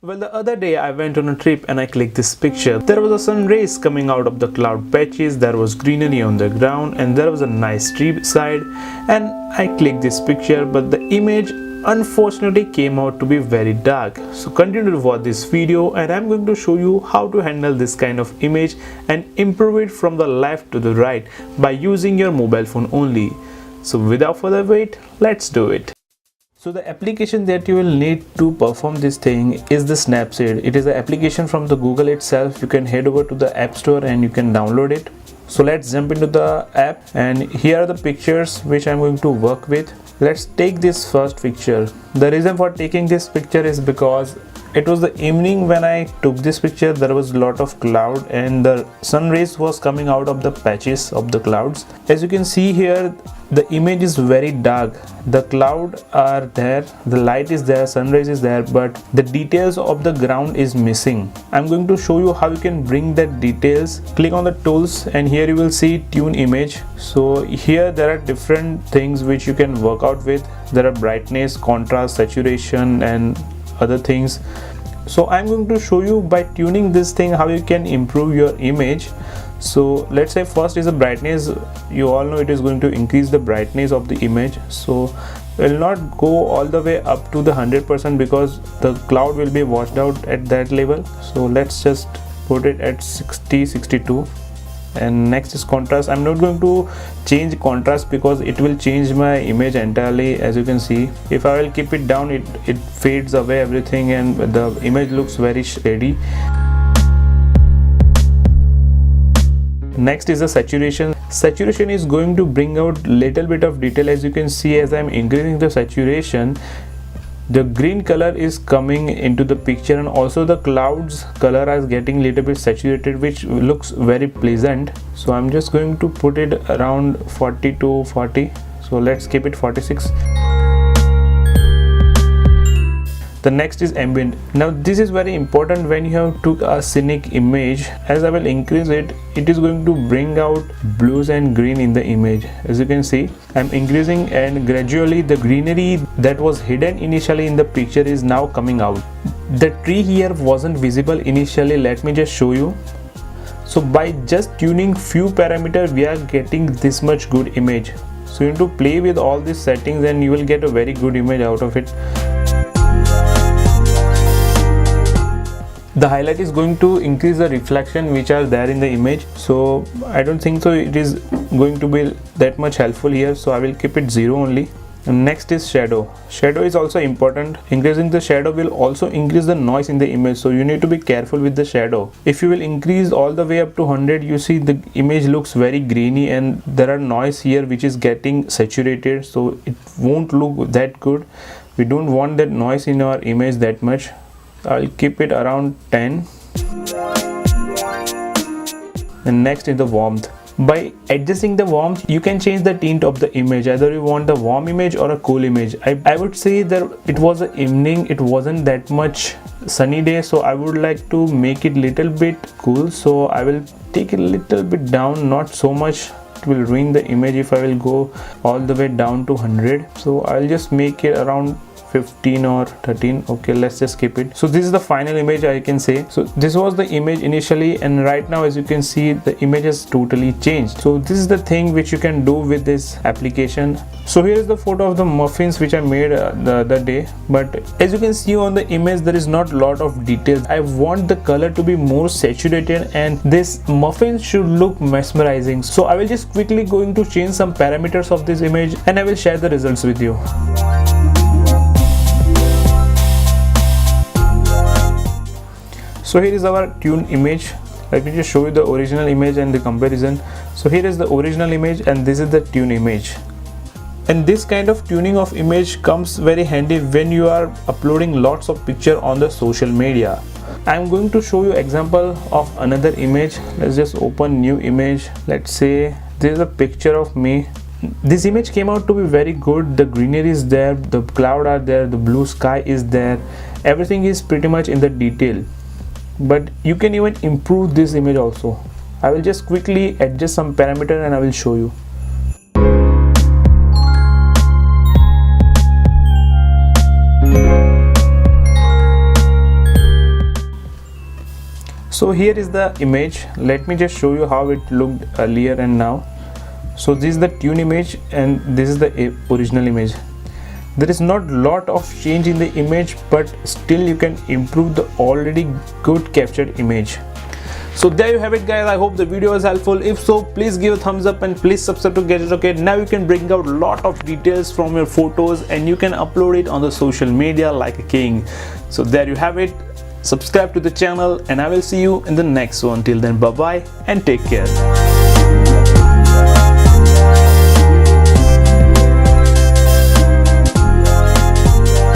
Well, the other day I went on a trip and I clicked this picture. There was a sun rays coming out of the cloud patches, there was greenery on the ground and there was a nice tree side, and I clicked this picture, but the image unfortunately came out to be very dark. So continue to watch this video and I'm going to show you how to handle this kind of image and improve it from the left to the right by using your mobile phone only. So without further wait, let's do it. So the application that you will need to perform this thing is the Snapseed. It is an application from the Google itself. You can head over to the App Store and you can download it. So let's jump into the app, and here are the pictures which I'm going to work with. Let's take this first picture. The reason for taking this picture is because it was the evening when I took this picture. There was a lot of cloud and the sun rays was coming out of the patches of the clouds. As you can see here, the image is very dark. The cloud are there, the light is there, sun rays is there, but the details of the ground is missing. I'm going to show you how you can bring that details. Click on the tools and here you will see tune image. So here there are different things which you can work out with. There are brightness, contrast, saturation and other things. So I'm going to show you by tuning this thing how you can improve your image. So let's say first is the brightness. You all know it is going to increase the brightness of the image. So will not go all the way up to the 100% because the cloud will be washed out at that level. So let's just put it at 60-62. And next is contrast. I'm not going to change contrast because it will change my image entirely. As you can see, if I will keep it down, it fades away everything and the image looks very shady. Next is the saturation. Saturation is going to bring out little bit of detail. As you can see, as I'm increasing the saturation, the green color is coming into the picture and also the clouds color is getting little bit saturated, which looks very pleasant. So I'm just going to put it around 40 to 40. So let's keep it 46. The next is ambient. Now this is very important when you have took a scenic image. As I will increase it, it is going to bring out blues and green in the image. As you can see, I'm increasing and gradually the greenery that was hidden initially in the picture is now coming out. The tree here wasn't visible initially. Let me just show you. So by just tuning few parameters, we are getting this much good image. So you need to play with all these settings and you will get a very good image out of it. The highlight is going to increase the reflection which are there in the image. So I don't think so it is going to be that much helpful here. So I will keep it 0 only. And next is shadow. Shadow is also important. Increasing the shadow will also increase the noise in the image. So you need to be careful with the shadow. If you will increase all the way up to 100, you see the image looks very grainy and there are noise here which is getting saturated. So it won't look that good. We don't want that noise in our image that much. I'll keep it around 10. And next is the warmth. By adjusting the warmth, you can change the tint of the image. Either you want the warm image or a cool image. I would say that it was an evening, it wasn't that much sunny day, so I would like to make it little bit cool. So I will take it a little bit down, not so much. It will ruin the image if I will go all the way down to 100. So I'll just make it around 15 or 13. Okay, let's just keep it. So this is the final image, I can say. So this was the image initially, and right now as you can see, the image has totally changed. So this is the thing which you can do with this application. So here is the photo of the muffins which I made the other day, but as you can see on the image, there is not a lot of details. I want the color to be more saturated and this muffin should look mesmerizing. So I will just quickly going to change some parameters of this image and I will share the results with you. So here is our tuned image. Let me just show you the original image and the comparison. So here is the original image and this is the tuned image. And this kind of tuning of image comes very handy when you are uploading lots of picture on the social media. I'm going to show you example of another image. Let's just open new image. Let's say this is a picture of me. This image came out to be very good. The greenery is there, the cloud are there, the blue sky is there. Everything is pretty much in the detail. But you can even improve this image also. I will just quickly adjust some parameter and I will show you. So here is the image. Let me just show you how it looked earlier and now. So this is the tune image and this is the original image. There is not lot of change in the image, but still you can improve the already good captured image. So there you have it, guys. I hope the video was helpful. If so, please give a thumbs up and please subscribe to Gadget Rocket. Now you can bring out lot of details from your photos and you can upload it on the social media like a king. So there you have it. Subscribe to the channel and I will see you in the next one. Till then, bye bye and take care.